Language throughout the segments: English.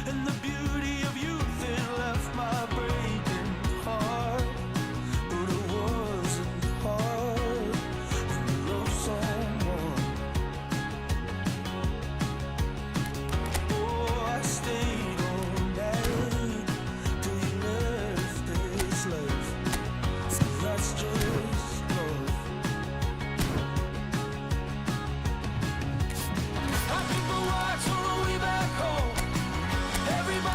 and the beauty of youth, it left my breaking heart. But it wasn't hard when you love someone. Oh, I stayed all night till you left this life. So that's just love. I think the walks on the way back home. Everybody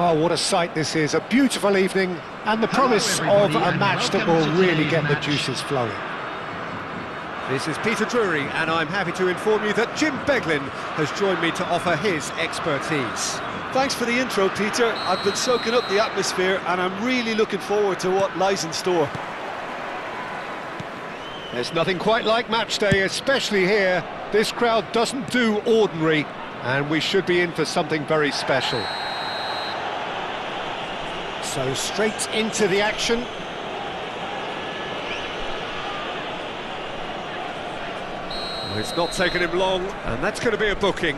Well, what a sight this is, a beautiful evening, and the promise of a match that will really get the juices flowing. This is Peter Drury, and I'm happy to inform you that Jim Beglin has joined me to offer his expertise. Thanks for the intro, Peter. I've been soaking up the atmosphere, and I'm really looking forward to what lies in store. There's nothing quite like match day, especially here. This crowd doesn't do ordinary, and we should be in for something very special. So straight into the action. Well, it's not taken him long, and that's going to be a booking.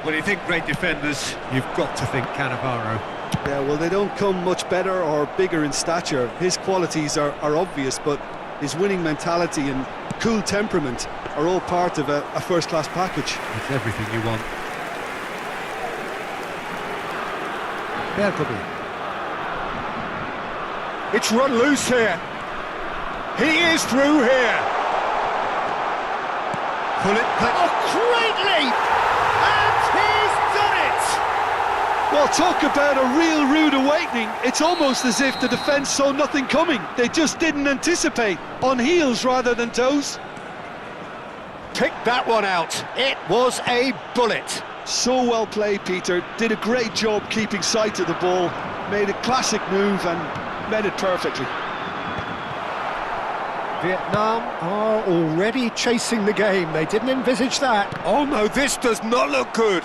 When you think great defenders, you've got to think Cannavaro. Yeah, well, they don't come much better or bigger in stature. His qualities are obvious, but his winning mentality and cool temperament are all part of a first-class package. It's everything you want. Bergeby. It's run loose here. He is through here. Pull it. Oh, great leap! And he's done it! Well, talk about a real rude awakening. It's almost as if the defence saw nothing coming. They just didn't anticipate. On heels rather than toes. Pick that one out. It was a bullet. So well played, Peter. Did a great job keeping sight of the ball. Made a classic move and made it perfectly. Vietnam are already chasing the game. They didn't envisage that. Oh no, this does not look good.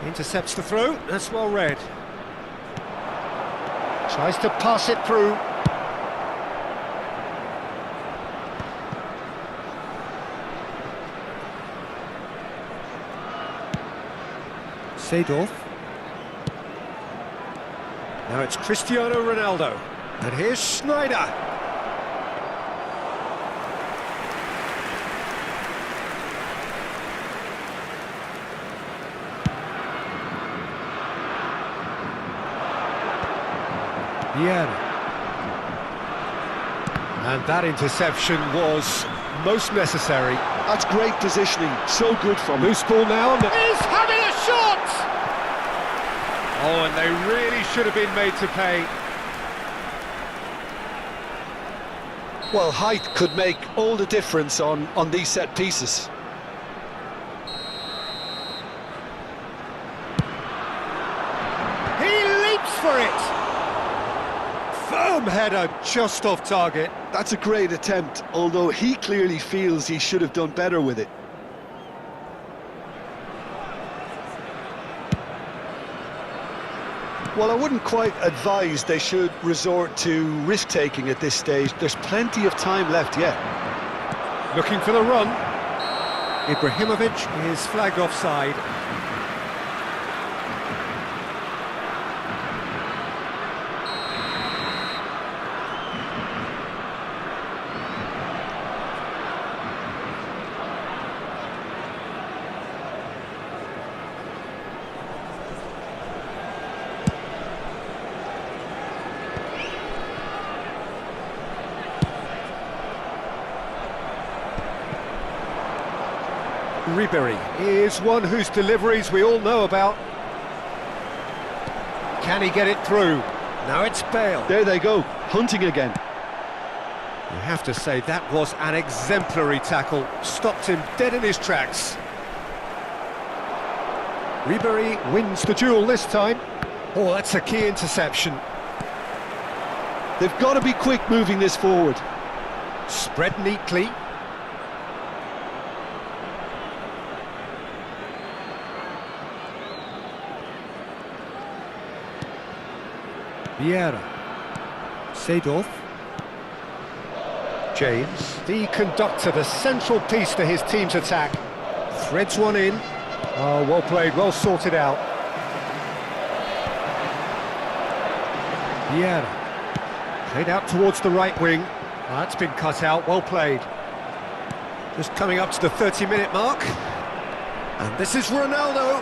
Intercepts the throw. That's well read. Tries to pass it through. Seedorf. Now it's Cristiano Ronaldo. And here's Schneider. Vieira. And that interception was most necessary. That's great positioning. So good from him. Loose ball now. He's having a shot! Oh, and they really should have been made to pay. Well, height could make all the difference on these set pieces. He leaps for it! Firm header, just off target. That's a great attempt, although he clearly feels he should have done better with it. Well, I wouldn't quite advise they should resort to risk-taking at this stage. There's plenty of time left yet. Looking for the run. Ibrahimovic is flagged offside. Ribery is one whose deliveries we all know about. Can he get it through? Now it's Bale. There they go, hunting again. You have to say that was an exemplary tackle. Stopped him dead in his tracks. Ribery wins the duel this time. Oh, that's a key interception. They've got to be quick moving this forward. Spread neatly. Vieira. Seedorf. James, the conductor, the central piece to his team's attack. Threads one in. Oh, well played, well sorted out. Vieira. Played out towards the right wing. Oh, that's been cut out, well played. Just coming up to the 30-minute mark. And this is Ronaldo.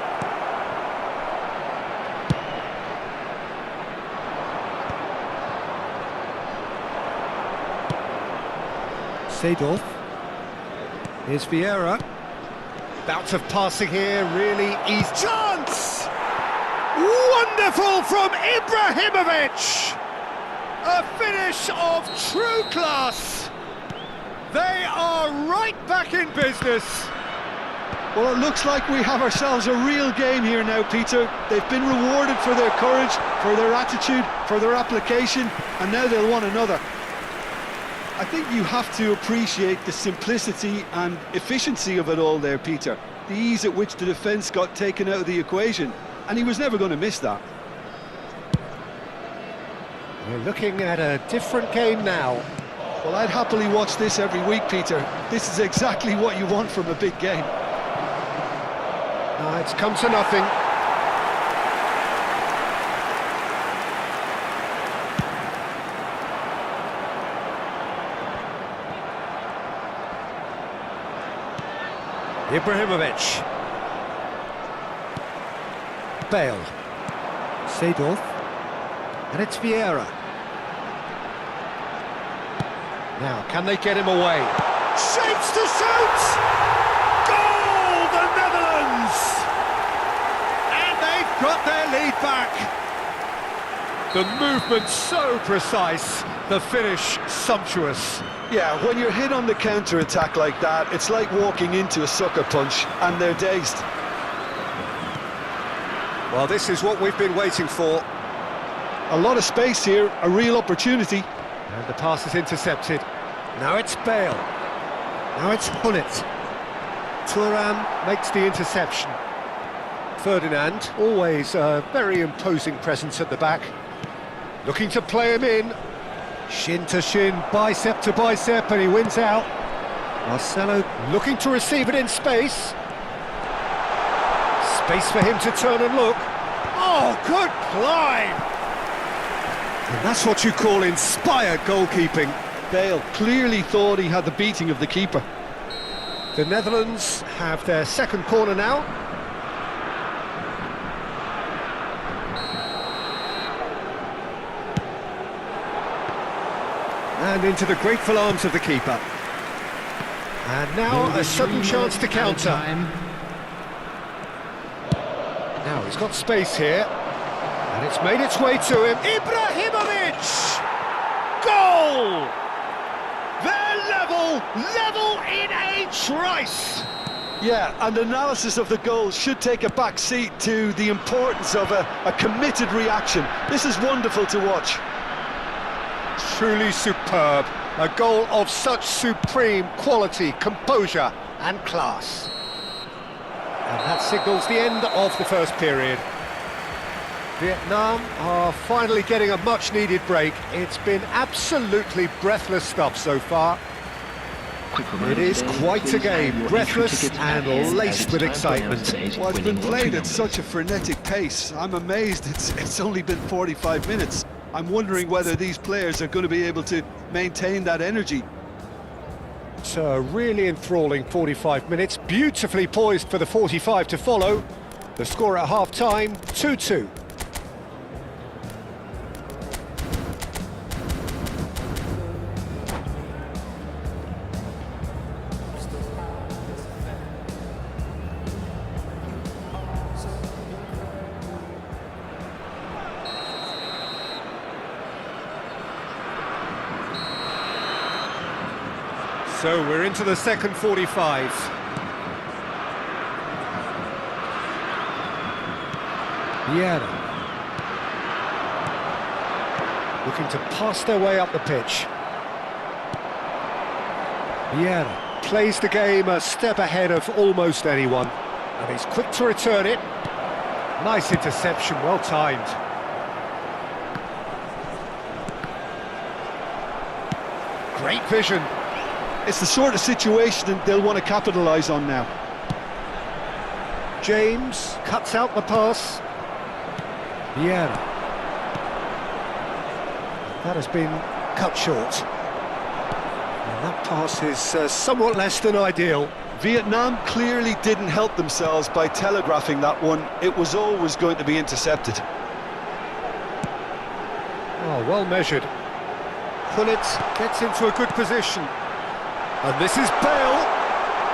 Seedorf. Here's Vieira. Bout of passing here, really easy. Chance! Wonderful from Ibrahimovic! A finish of true class. They are right back in business. Well, it looks like we have ourselves a real game here now, Peter. They've been rewarded for their courage, for their attitude, for their application, and now they'll want another. I think you have to appreciate the simplicity and efficiency of it all there, Peter. The ease at which the defence got taken out of the equation, and he was never going to miss that. We're looking at a different game now. Well, I'd happily watch this every week, Peter. This is exactly what you want from a big game. It's come to nothing. Ibrahimovic. Bale. Seedorf. And it's Vieira. Now, can they get him away? Shapes to shoot! Goal, the Netherlands! And they've got their lead back. The movement so precise, the finish sumptuous. Yeah, when you're hit on the counter-attack like that, it's like walking into a sucker punch, and they're dazed. Well, this is what we've been waiting for. A lot of space here, a real opportunity. And the pass is intercepted. Now it's Bale. Now it's Hullet. Thuram makes the interception. Ferdinand, always a very imposing presence at the back. Looking to play him in. Shin to shin, bicep to bicep, and he wins out. Marcelo looking to receive it in space. Space for him to turn and look. Oh, good climb! And that's what you call inspired goalkeeping. Bale clearly thought he had the beating of the keeper. The Netherlands have their second corner now. And into the grateful arms of the keeper. And now a sudden chance to counter. Now he's got space here. And it's made its way to him. Ibrahimovic! Goal! They're level in a trice! Yeah, and analysis of the goal should take a back seat to the importance of a committed reaction. This is wonderful to watch. Truly superb. A goal of such supreme quality, composure and class. And that signals the end of the first period. Vietnam are finally getting a much-needed break. It's been absolutely breathless stuff so far. It is quite a game, breathless and laced with excitement. Well, it's been played at such a frenetic pace. I'm amazed it's only been 45 minutes. I'm wondering whether these players are going to be able to maintain that energy. It's a really enthralling 45 minutes, beautifully poised for the 45 to follow. The score at half-time, 2-2. So we're into the second 45. Vieira. Looking to pass their way up the pitch. Vieira plays the game a step ahead of almost anyone. And he's quick to return it. Nice interception, well timed. Great vision. It's the sort of situation that they'll want to capitalise on now. James cuts out the pass. Vieira. That has been cut short. And that pass is somewhat less than ideal. Vietnam clearly didn't help themselves by telegraphing that one. It was always going to be intercepted. Oh, well measured. Hullet gets into a good position. And this is Bale.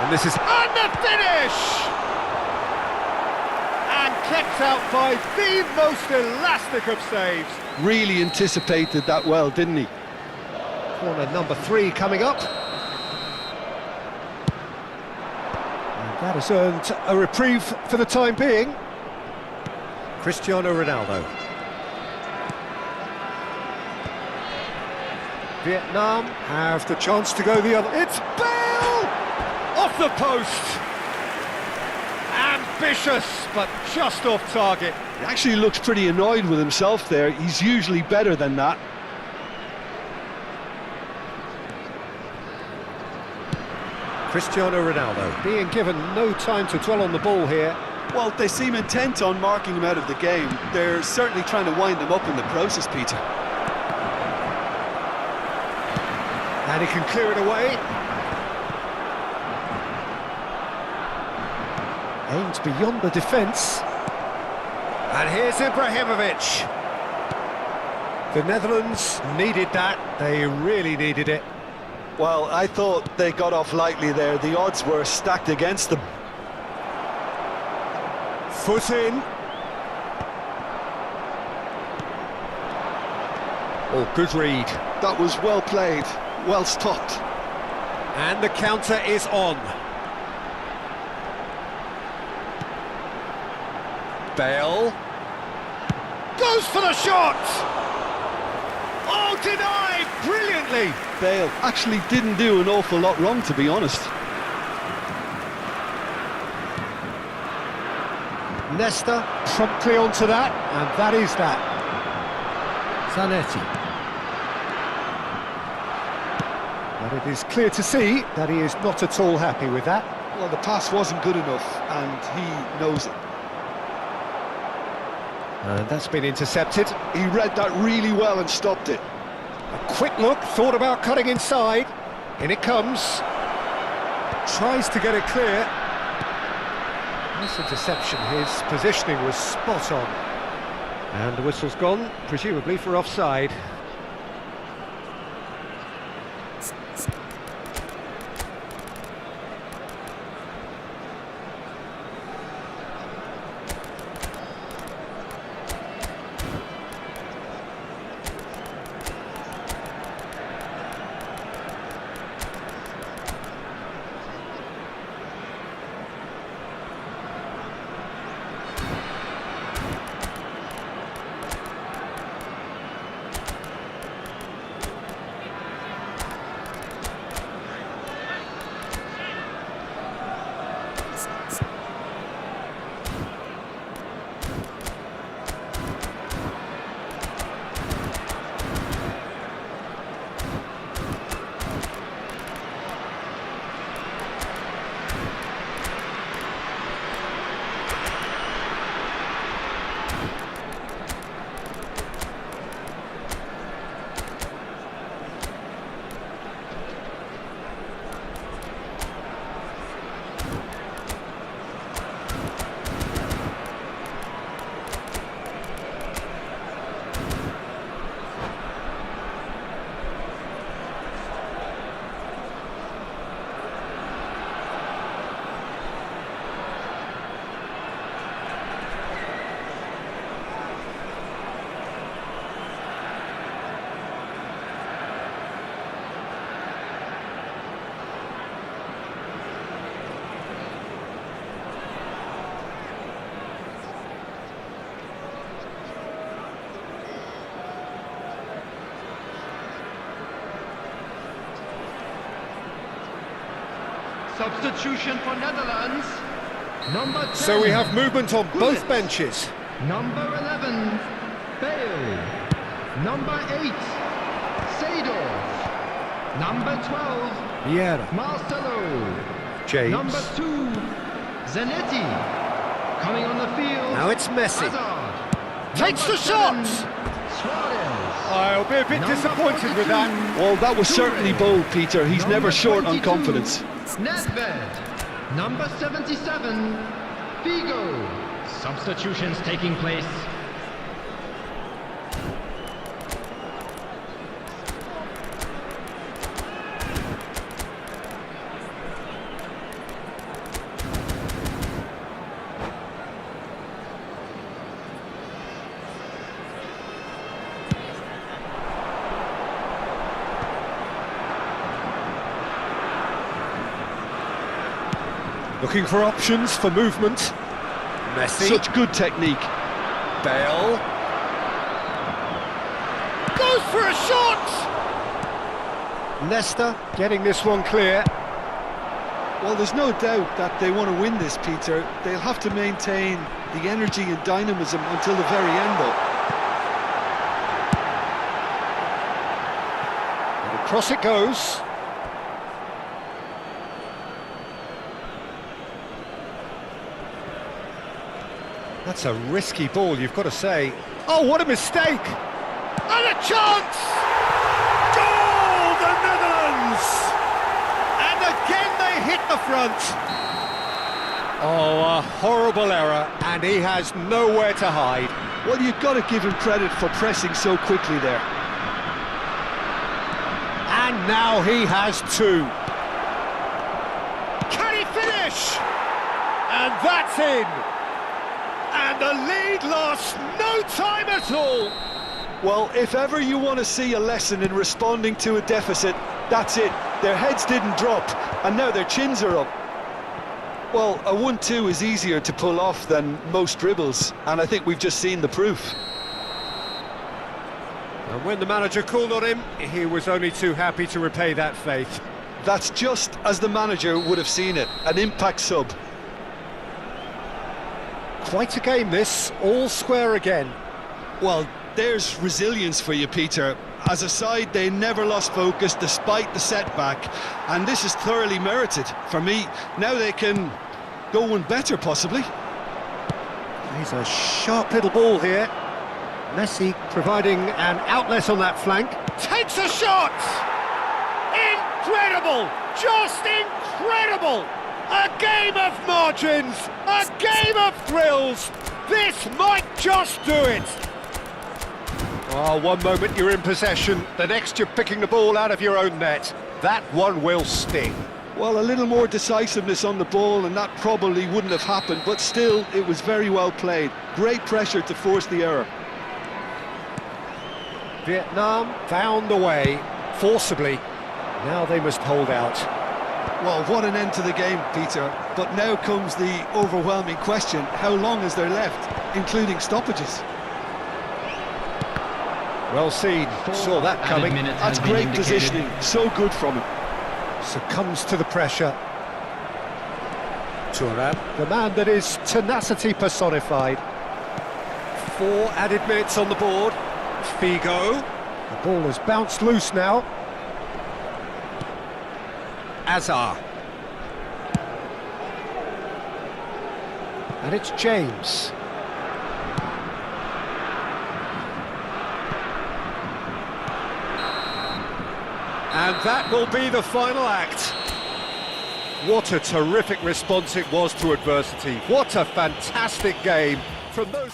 And this is... And the finish! And kept out by the most elastic of saves. Really anticipated that well, didn't he? Corner number 3 coming up. And that has earned a reprieve for the time being. Cristiano Ronaldo. Vietnam have the chance to go the other... It's Bale! Off the post! Ambitious, but just off target. He actually looks pretty annoyed with himself there. He's usually better than that. Cristiano Ronaldo being given no time to dwell on the ball here. Well, they seem intent on marking him out of the game. They're certainly trying to wind him up in the process, Peter. And he can clear it away. Aimed beyond the defence. And here's Ibrahimovic. The Netherlands needed that. They really needed it. Well, I thought they got off lightly there. The odds were stacked against them. Foot in. Oh, good read. That was well played, well stopped. And the counter is on. Bale. Goes for the shot! Oh, denied brilliantly! Bale actually didn't do an awful lot wrong, to be honest. Nesta promptly onto that, and that is that. Zanetti. But it is clear to see that he is not at all happy with that. Well, the pass wasn't good enough, and he knows it. And that's been intercepted. He read that really well and stopped it. A quick look, thought about cutting inside. In it comes. Tries to get it clear. Nice interception, his positioning was spot on. And the whistle's gone, presumably for offside. Substitution for Netherlands. Number 10. So we have movement on both benches. Number 11, Bale. Number 8, Seedorf. Number 12, Vieira. Marcelo. James. Number 2, Zanetti. Coming on the field. Now it's Messi. Hazard. Takes Number the shot! 7, Suarez. I'll be a bit Number disappointed with 42. that. Well, that was certainly bold, Peter. He's Number never short on 22, confidence. Nedved. Number 77, Figo. Substitutions taking place. Looking for options for movement. Messi. Such good technique. Bale. Goes for a shot! Leicester getting this one clear. Well, there's no doubt that they want to win this, Peter. They'll have to maintain the energy and dynamism until the very end, though. And across it goes. That's a risky ball, you've got to say. Oh, what a mistake! And a chance! Goal, the Netherlands! And again they hit the front. Oh, a horrible error, and he has nowhere to hide. Well, you've got to give him credit for pressing so quickly there. And now he has two. Can he finish? And that's in. And the lead lost no time at all. Well, if ever you want to see a lesson in responding to a deficit, that's it. Their heads didn't drop, and now their chins are up. Well, a 1-2 is easier to pull off than most dribbles, and I think we've just seen the proof. And when the manager called on him, he was only too happy to repay that faith. That's just as the manager would have seen it, an impact sub. Quite a game this, all square again. Well, there's resilience for you, Peter. As a side, they never lost focus despite the setback, and this is thoroughly merited. For me, now they can go one better, possibly. He's a sharp little ball here. Messi providing an outlet on that flank. Takes a shot! Incredible! Just incredible! A game of margins! A game of thrills! This might just do it! Oh, one moment you're in possession, the next you're picking the ball out of your own net. That one will sting. Well, a little more decisiveness on the ball and that probably wouldn't have happened, but still, it was very well played. Great pressure to force the error. Vietnam found the way, forcibly. Now they must hold out. Well, what an end to the game, Peter. But now comes the overwhelming question, how long is there left, including stoppages? Well seen, saw that coming. That's great positioning, so good from him. Succumbs to the pressure. Thuram, the man that is tenacity personified. 4 added minutes on the board. Figo. The ball has bounced loose now. Azar. And it's James. And that will be the final act. What a terrific response it was to adversity. What a fantastic game from those...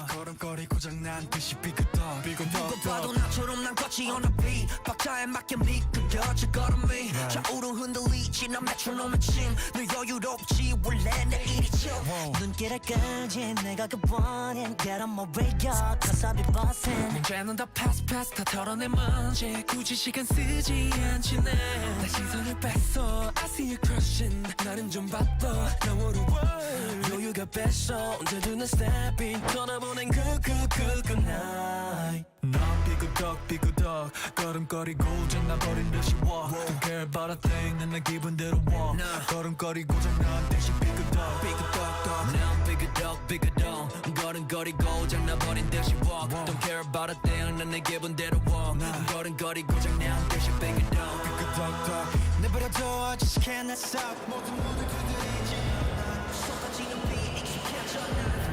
걸음걸이 고장난 듯이 삐그덕 누구 봐도 나처럼 난 걷지 on a beat 박자에 맞게 미끄러져 걸음이 좌우로 흔들리지 난 메트로놈의 침늘 여유롭지 원래 내 일이죠 눈길에까지 내가 그번엔 get on my radio cause I'll be bossing 문제는 다 pass 다 털어내 먼지 굳이 시간 쓰지 않지 내 시선을 뺐어 I see you crushing 나는 좀 바빠 Now what a world 여유가 뺐어 언제든 난 stepping 떠나보낸 good night 넌 삐그덕 걸음걸이고 장난버린 듯이 walk Don't care about a thing 난 내 기분대로 walk 걸음걸이 고장난 듯이 삐그덕 난 삐그덕 걸음걸이고 장난버린 듯이 walk Don't care about a thing 난 내 기분대로 walk 걸음걸이 고장난 듯이 삐그덕 내버려둬 I just cannot stop 모두 그들이지 않아 쏟아지는 비 익숙해져 난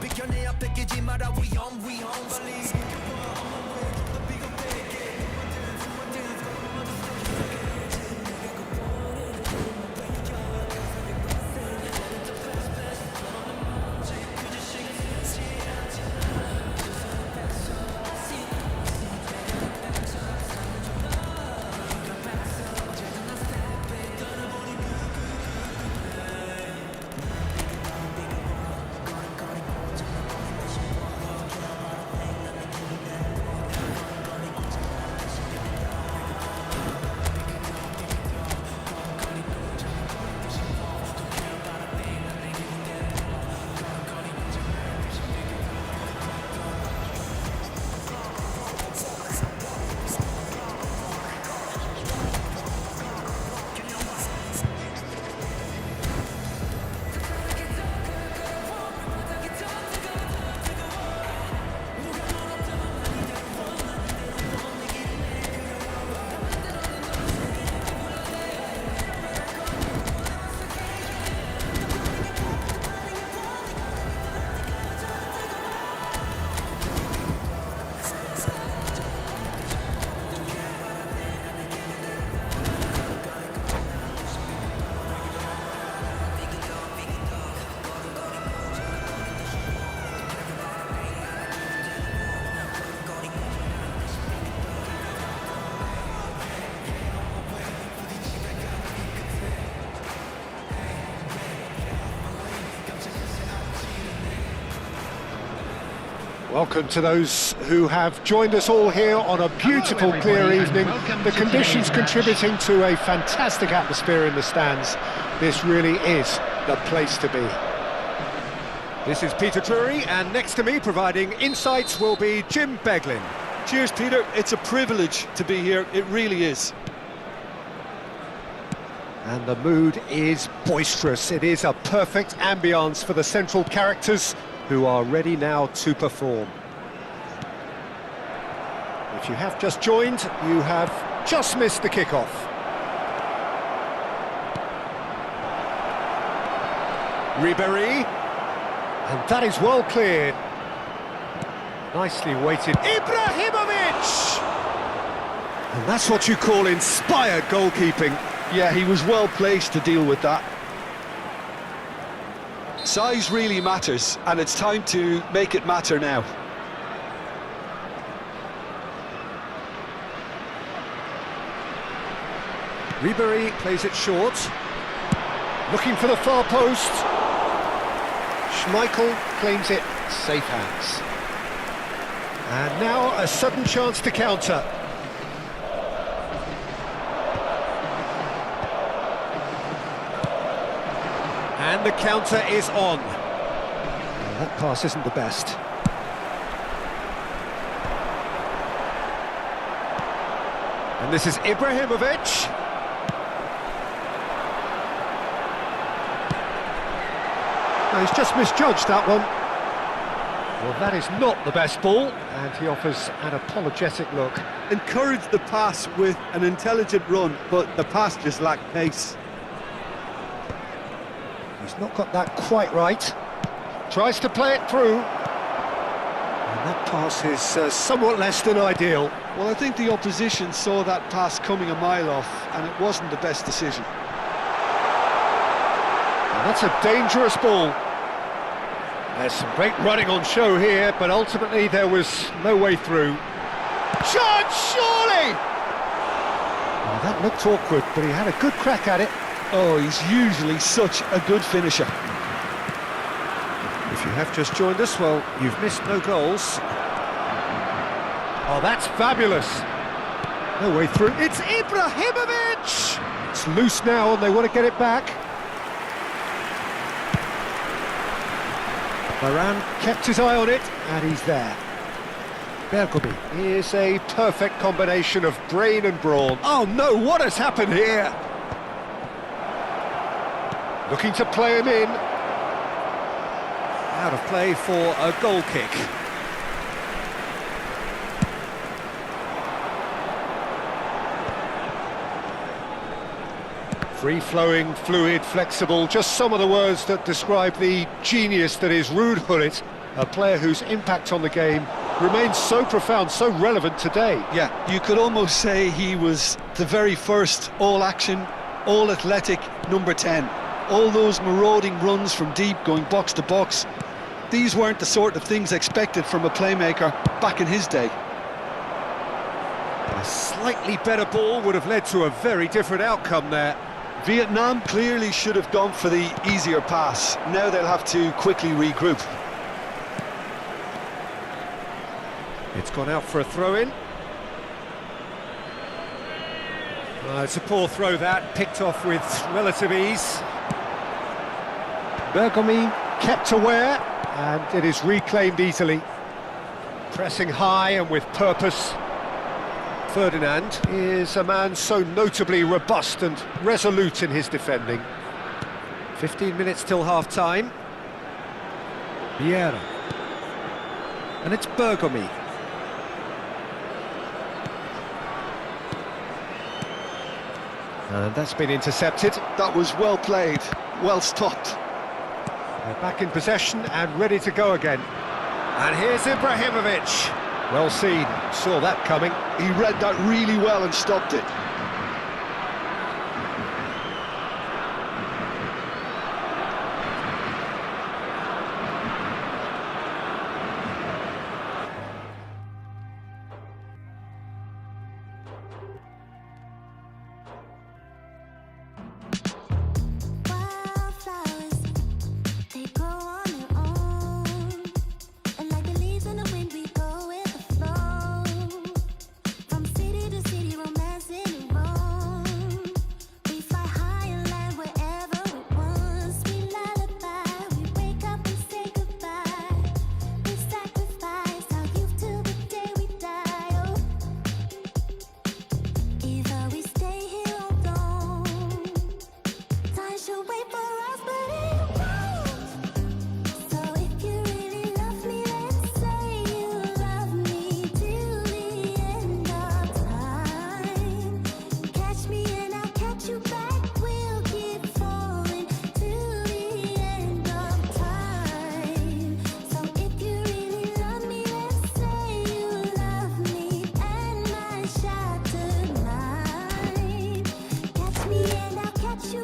비켜내 앞에 끼지 마라 위험 빨리 Welcome to those who have joined us all here on a beautiful, Hello, clear everybody, and evening. welcome The to conditions today's match. contributing to a fantastic atmosphere in the stands. This really is the place to be. This is Peter Drury, and next to me providing insights will be Jim Beglin. Cheers, Peter. It's a privilege to be here. It really is. And the mood is boisterous. It is a perfect ambience for the central characters who are ready now to perform. If you have just joined, you have just missed the kickoff. Ribéry, and that is well cleared. Nicely weighted. Ibrahimovic! And that's what you call inspired goalkeeping. Yeah, he was well placed to deal with that. Size really matters, and it's time to make it matter now. Ribéry plays it short. Looking for the far post. Schmeichel claims it, safe hands. And now a sudden chance to counter. And the counter is on. Well, that pass isn't the best. And this is Ibrahimovic. No, he's just misjudged that one. Well, that is not the best ball, and he offers an apologetic look. Encourage the pass with an intelligent run, but the pass just lacked pace. He's not got that quite right. Tries to play it through. And that pass is somewhat less than ideal. Well, I think the opposition saw that pass coming a mile off, and it wasn't the best decision. And that's a dangerous ball. There's some great running on show here, but ultimately there was no way through. Shot, surely! Oh, that looked awkward, but he had a good crack at it. Oh, he's usually such a good finisher. If you have just joined us, well, you've missed no goals. Oh, that's fabulous. No way through. It's Ibrahimovic! It's loose now and they want to get it back. Varane kept his eye on it and he's there. Bergomi is a perfect combination of brain and brawn. Oh no, what has happened here? Looking to play him in. Out of play for a goal kick. Free-flowing, fluid, flexible, just some of the words that describe the genius that is Ruud Gullit, a player whose impact on the game remains so profound, so relevant today. Yeah, you could almost say he was the very first all-action, all-athletic number 10. All those marauding runs from deep, going box to box, these weren't the sort of things expected from a playmaker back in his day. A slightly better ball would have led to a very different outcome there. Vietnam clearly should have gone for the easier pass. Now they'll have to quickly regroup. It's gone out for a throw-in. It's a poor throw that, picked off with relative ease. Bergomi kept aware, and it is reclaimed easily. Pressing high and with purpose. Ferdinand is a man so notably robust and resolute in his defending. 15 minutes till half-time. Vieira. And it's Bergomi. And that's been intercepted. That was well played, well stopped. They're back in possession and ready to go again. And here's Ibrahimovic. Well seen, saw that coming. He read that really well and stopped it. Wildflowers, they grow on their own, and like the leaves in the wind, to wait for us, but it won't. So if you really love me, then say you love me till the end of time. Catch me and I'll catch you back. We'll keep falling till the end of time. So if you really love me, then say you love me and my shattered mind. Catch me and I'll catch you.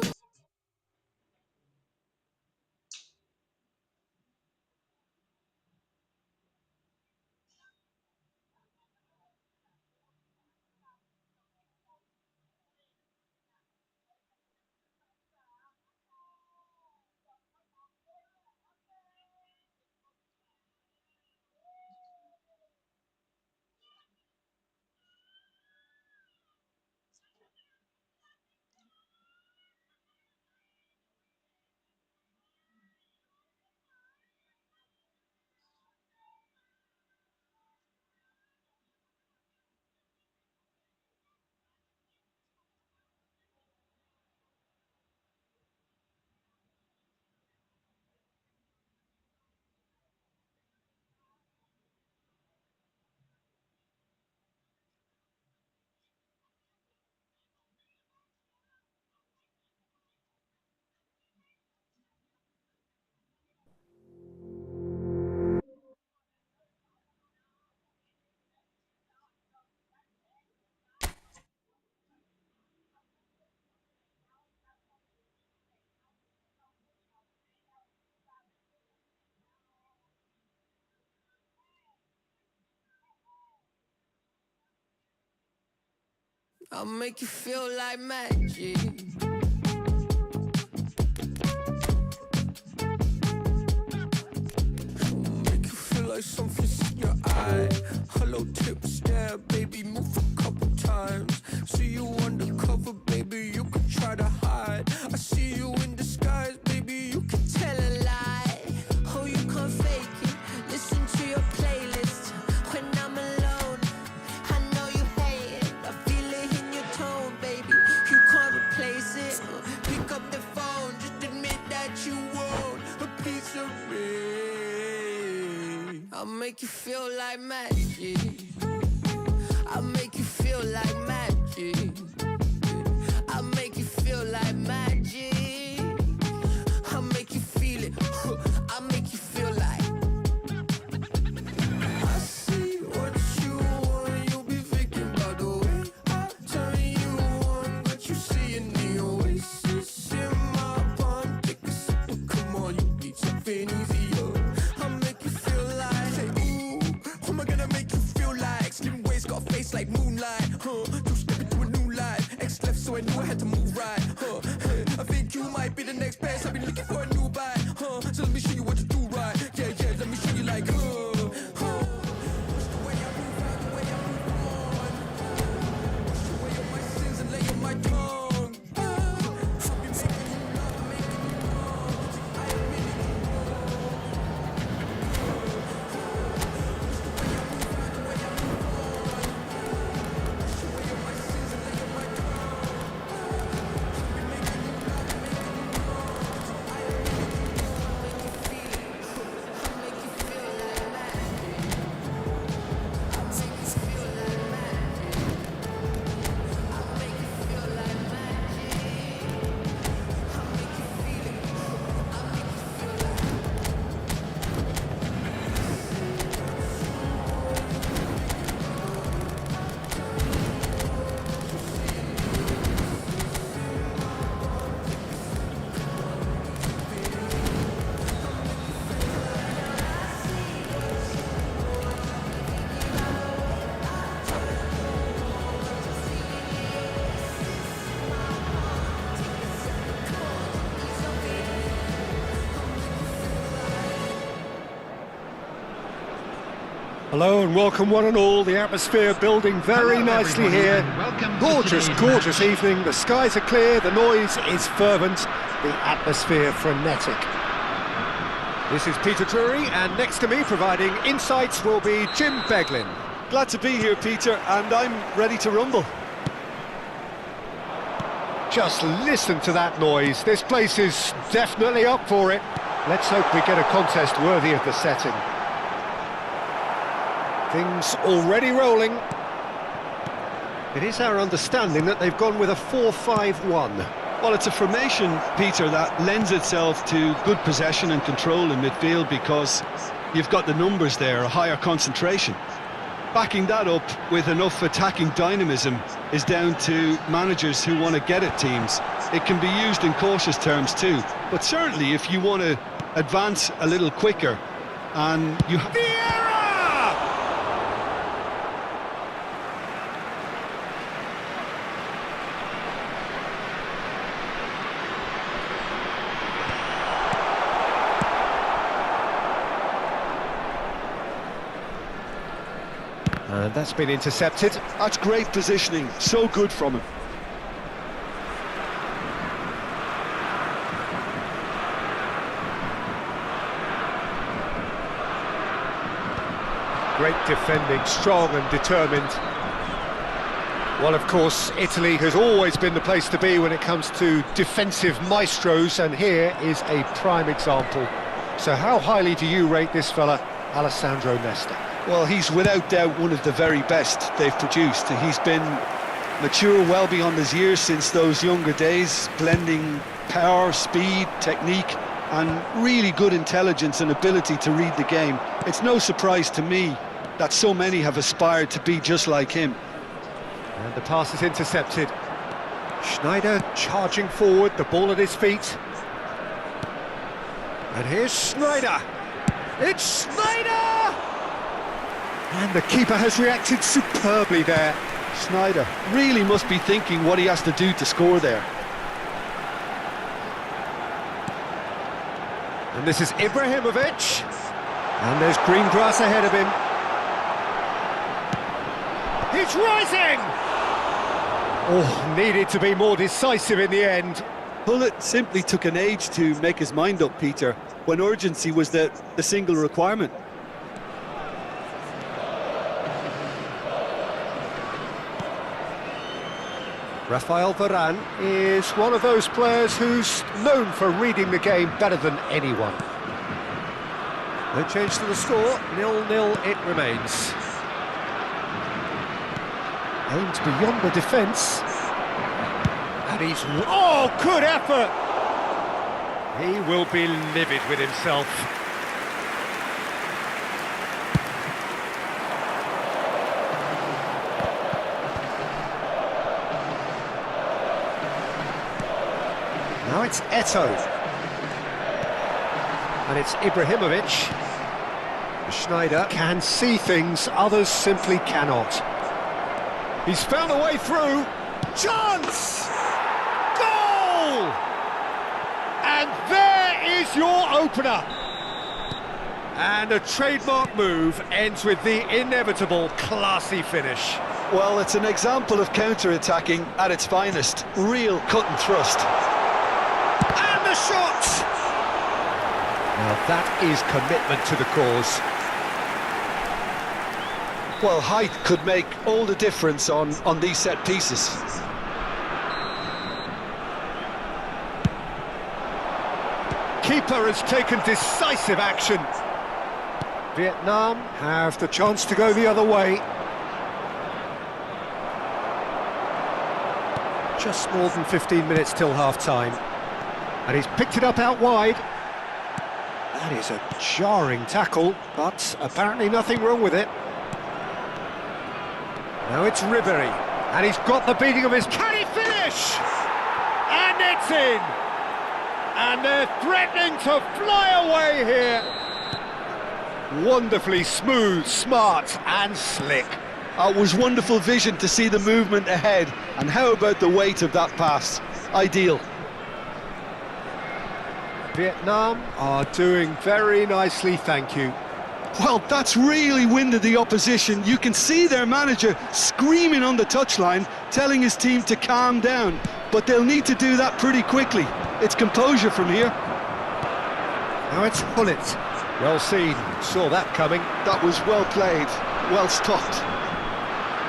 I'll make you feel like magic. Make you feel like something's in your eye. Hello, tip stare, baby, move a couple times. See you undercover, baby, you can try to hide. I see you in disguise, baby, you can tell a lie. Oh, you can't fake it. Listen to your playlist when I'm alone. I know you hate it. I feel it in your tone, baby. You can't replace it. Pick up the phone, just admit that you want a piece of me. I'll make you feel like magic. I'll make you feel like magic. I'll make you feel like magic. I'll make you feel it. I'll make you feel like. I see what you want. You'll be thinking about the way I turn you on. What you see in the oasis in my palm. Take a sip, come on, you need something easier. I'll make you feel like, say, ooh, who am I gonna make you feel like? Slim waist, got a face like moonlight, huh? You step into a new life. X left, so I knew I had to move right, huh? I think you might be the next best. I've been looking for a new bite, huh? So let me show you what to do right. Yeah, yeah, let me show you like, huh? Watch the way I move out, the way I move on. Wash away all my sins and lay on my tongue. I'll be making you love, making you wrong. I am really wrong. Watch the way I move out, the way I move on. Wash away all my sins and lay on my tongue. I'll be making you love, making you wrong. I am really wrong. I'll make you feel like magic. I'll make you feel like magic. I'll make you feel like magic. I'll make you feel it. I'll make you feel like. Hello and welcome one and all. The atmosphere building very Hello, nicely everybody, here. and welcome to Gorgeous, today's gorgeous match. evening. The skies are clear, the noise is fervent, the atmosphere frenetic. This is Peter Drury, and next to me providing insights will be Jim Beglin. Glad to be here, Peter, and I'm ready to rumble. Just listen to that noise. This place is definitely up for it. Let's hope we get a contest worthy of the setting. Things already rolling. It is our understanding that they've gone with a 4-5-1. Well, it's a formation, Peter, that lends itself to good possession and control in midfield because you've got the numbers there, a higher concentration. Backing that up with enough attacking dynamism is down to managers who want to get at teams. It can be used in cautious terms too, but certainly if you want to advance a little quicker and you have... And that's been intercepted. That's great positioning, so good from him. Great defending, strong and determined. Well, of course, Italy has always been the place to be when it comes to defensive maestros, and here is a prime example. So how highly do you rate this fella, Alessandro Nesta? Well, he's without doubt one of the very best they've produced. He's been mature well beyond his years since those younger days, blending power, speed, technique, and really good intelligence and ability to read the game. It's no surprise to me that so many have aspired to be just like him. And the pass is intercepted. Schneider charging forward, the ball at his feet. And here's Schneider. It's Schneider! And the keeper has reacted superbly there. Schneider really must be thinking what he has to do to score there. And this is Ibrahimovic. And there's green grass ahead of him. He's rising! Oh, needed to be more decisive in the end. Hullet simply took an age to make his mind up, Peter, when urgency was the single requirement. Rafael Varane is one of those players who's known for reading the game better than anyone. No change to the score, 0-0 it remains. Aimed beyond the defence. And he's... Oh, good effort! He will be livid with himself. Now it's Eto'o. And it's Ibrahimovic. Schneider can see things others simply cannot. He's found a way through. Chance! Goal! And there is your opener. And a trademark move ends with the inevitable classy finish. Well, it's an example of counter-attacking at its finest. Real cut and thrust. And the shot! Now that is commitment to the cause. Well, height could make all the difference on these set pieces. Keeper has taken decisive action. Vietnam have the chance to go the other way. Just more than 15 minutes till half-time. And he's picked it up out wide. That is a jarring tackle, but apparently nothing wrong with it. Now it's Ribery, and he's got the beating of his... Can he finish? And it's in! And they're threatening to fly away here. Wonderfully smooth, smart and slick. It was wonderful vision to see the movement ahead, and how about the weight of that pass? Ideal. Vietnam are doing very nicely, thank you. Well, that's really winded the opposition. You can see their manager screaming on the touchline, telling his team to calm down. But they'll need to do that pretty quickly. It's composure from here. Now it's Hullet. Well seen, saw that coming. That was well played, well stopped.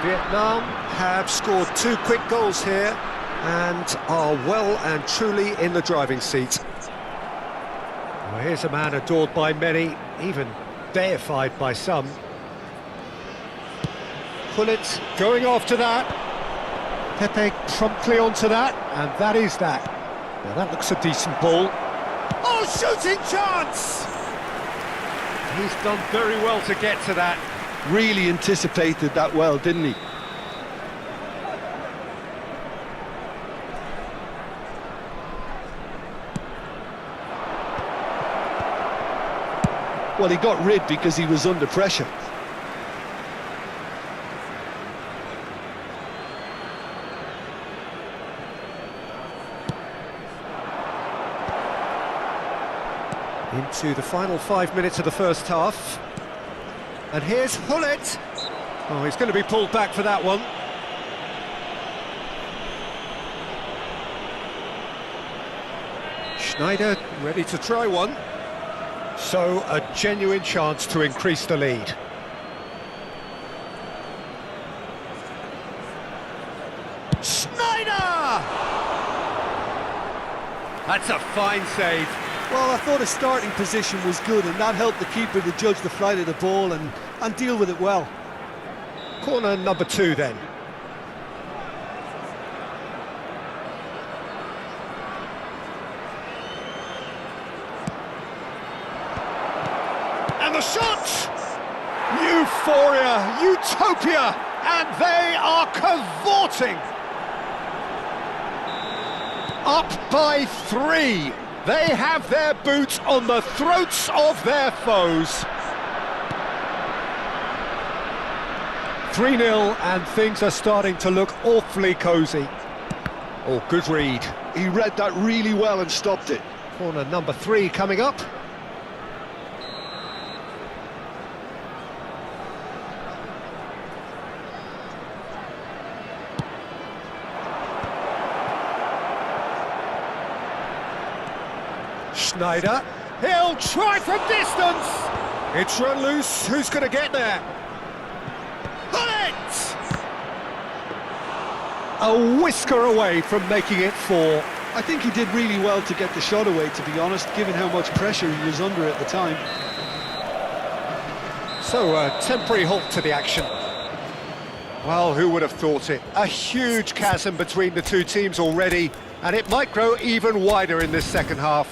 Vietnam have scored 2 quick goals here. and are well and truly in the driving seat. Well, here's a man adored by many, even deified by some. Gullit going after that. Pepe promptly onto that, and that is that. Now that looks a decent ball. Oh, shooting chance! He's done very well to get to that. Really anticipated that well, didn't he? Well, he got rid because he was under pressure. Into the final 5 minutes of the first half. And here's Gullit. Oh, he's going to be pulled back for that one. Schneider ready to try one. So, a genuine chance to increase the lead. Schneider! That's a fine save. Well, I thought his starting position was good, and that helped the keeper to judge the flight of the ball and deal with it well. Corner number 2 then. And the shot! Euphoria, utopia, and they are cavorting! Up by 3. They have their boots on the throats of their foes. 3-0, and things are starting to look awfully cosy. Oh, good read. He read that really well and stopped it. Corner number 3 coming up. Schneider, he'll try from distance! It's run loose, who's going to get there? Gullit! A whisker away from making it 4. I think he did really well to get the shot away, to be honest, given how much pressure he was under at the time. So, a temporary halt to the action. Well, who would have thought it? A huge chasm between the two teams already, and it might grow even wider in this second half.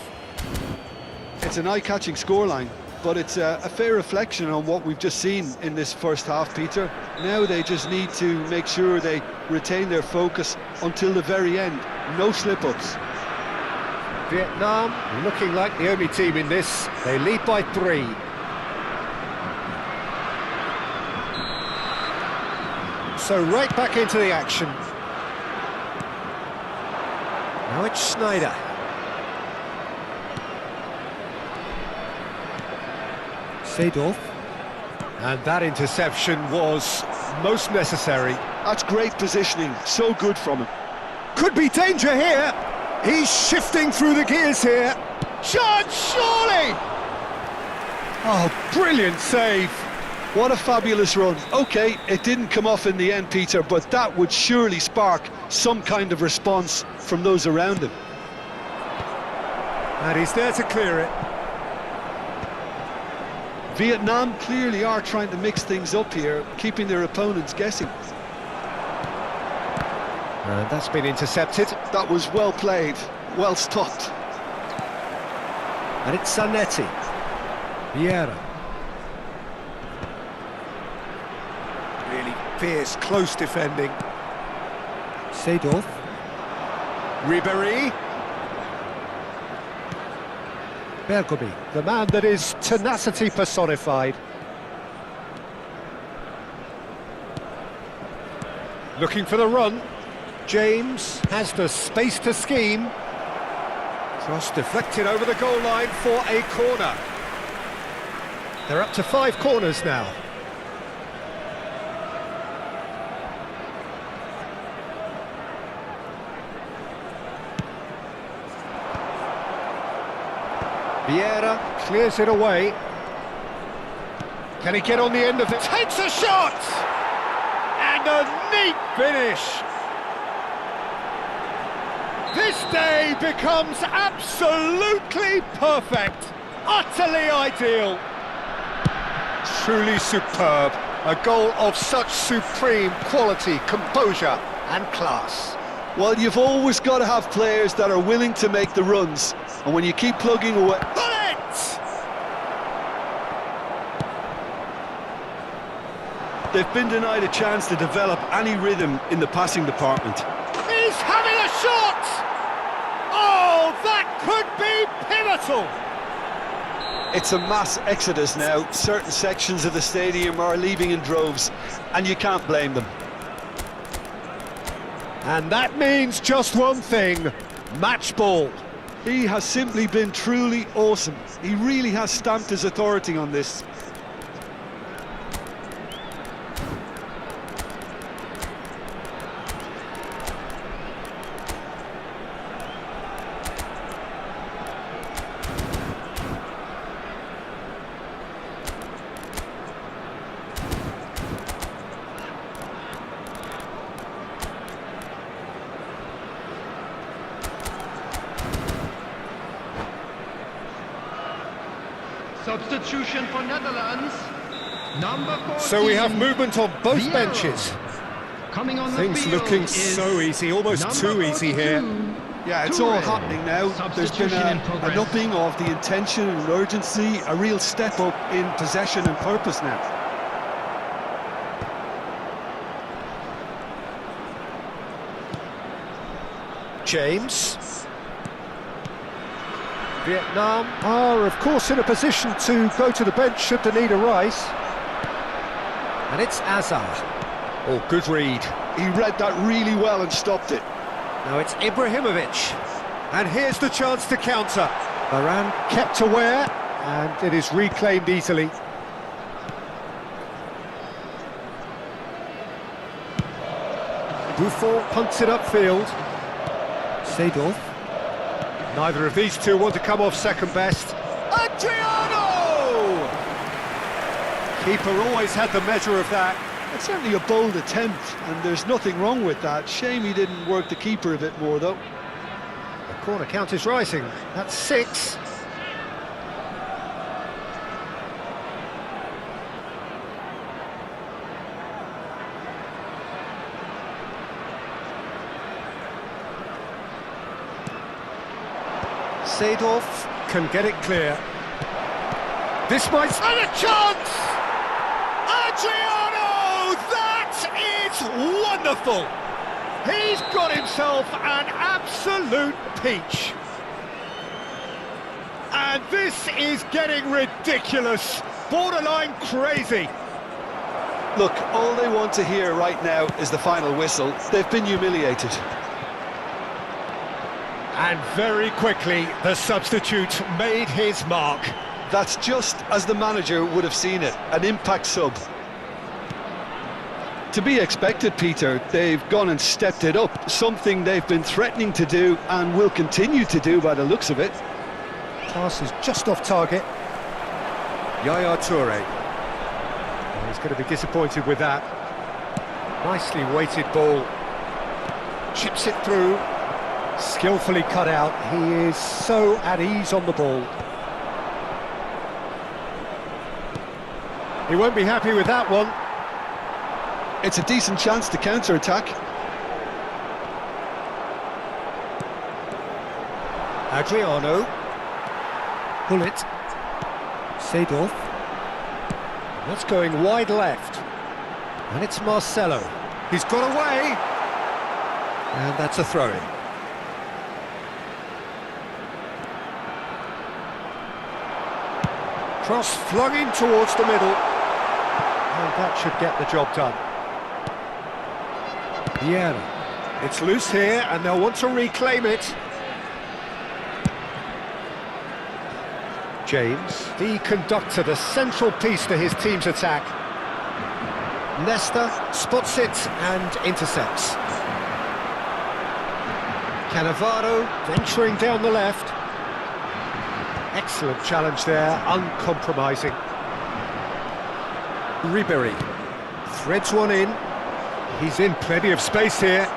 It's an eye-catching scoreline, but it's a fair reflection on what we've just seen in this first half, Peter. Now they just need to make sure they retain their focus until the very end. No slip-ups. Vietnam looking like the only team in this. They lead by 3. So right back into the action. Now it's Schneider. Seedorf. And that interception was most necessary. That's great positioning, so good from him. Could be danger here. He's shifting through the gears here. Chance, surely! Oh, brilliant save. What a fabulous run. OK, it didn't come off in the end, Peter, but that would surely spark some kind of response from those around him. And he's there to clear it. Vietnam clearly are trying to mix things up here, keeping their opponents guessing. And that's been intercepted. That was well played, well stopped. And it's Zanetti. Vieira. Really fierce, close defending. Seedorf. Ribéry. Bergomi, the man that is tenacity personified. Looking for the run. James has the space to scheme. Cross deflected over the goal line for a corner. They're up to 5 corners now. Vieira clears it away. Can he get on the end of it? Takes a shot! And a neat finish! This day becomes absolutely perfect, utterly ideal. Truly superb, a goal of such supreme quality, composure and class. Well, you've always got to have players that are willing to make the runs, and when you keep plugging away... Bullet! They've been denied a chance to develop any rhythm in the passing department. He's having a shot! Oh, that could be pivotal! It's a mass exodus now. Certain sections of the stadium are leaving in droves, and you can't blame them. And that means just one thing, match ball. He has simply been truly awesome. He really has stamped his authority on this. Substitution for Netherlands. Number 14. So we have movement on both Viera. benches. Coming on the Things field looking is so easy, almost number too easy here. 42. Yeah, it's Toure. all happening now. There's been Substitution in an progress. upping of the intention and urgency, a real step up in possession and purpose now. James. Vietnam are, of course, in a position to go to the bench should they need a rise. And it's Azar. Oh, good read. He read that really well and stopped it. Now it's Ibrahimovic. And here's the chance to counter. Varane kept aware, and it is reclaimed easily. Buffon punts it upfield. Seedorf. Neither of these two want to come off second best. Adriano! Keeper always had the measure of that. It's certainly a bold attempt, and there's nothing wrong with that. Shame he didn't work the keeper a bit more, though. The corner count is rising. That's 6. Seedorf can get it clear. This might... And a chance! Adriano! That is wonderful! He's got himself an absolute peach. And this is getting ridiculous, borderline crazy. Look, all they want to hear right now is the final whistle. They've been humiliated. And very quickly, the substitute made his mark. That's just as the manager would have seen it, an impact sub. To be expected, Peter. They've gone and stepped it up, something they've been threatening to do and will continue to do by the looks of it. Pass is just off target. Yaya Toure. Oh, he's going to be disappointed with that. Nicely weighted ball. Chips it through. Skillfully cut out. He is so at ease on the ball. He won't be happy with that one. It's a decent chance to counter-attack. Adriano. Bullet. Seedorf. That's going wide left. And it's Marcelo. He's got away. And that's a throw-in. Cross flung in towards the middle. And that should get the job done. Viera. It's loose here, and they'll want to reclaim it. James, the conductor, the central piece to his team's attack. Nesta spots it and intercepts. Cannavaro venturing down the left. Excellent challenge there, uncompromising. Ribéry threads one in. He's in plenty of space here.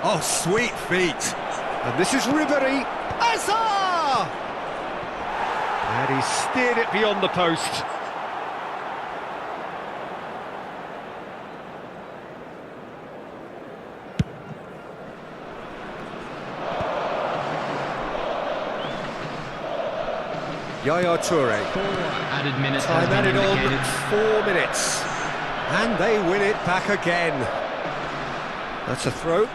Oh, sweet feet. And this is Ribery. Azar! And he steered it beyond the post. Yaya Toure. 4 added minutes Time has been added on, indicated. 4 minutes. And they win it back again. That's a throw.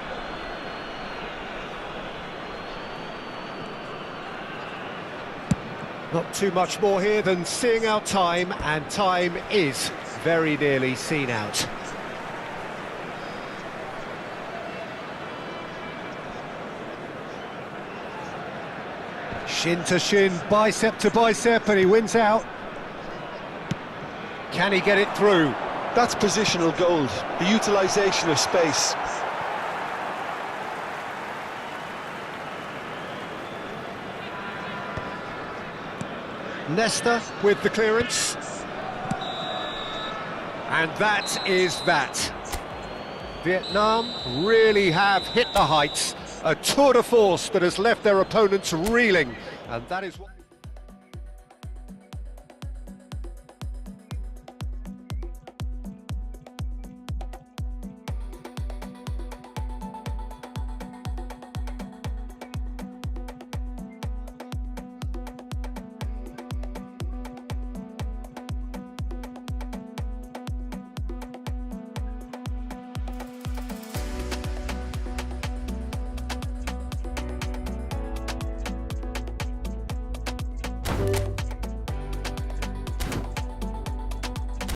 Not too much more here than seeing out time, and time is very nearly seen out. Shin to shin, bicep to bicep, and he wins out. Can he get it through? That's positional gold, the utilisation of space. Nesta with the clearance. And that is that. Vietnam really have hit the heights. A tour de force that has left their opponents reeling. And that is what...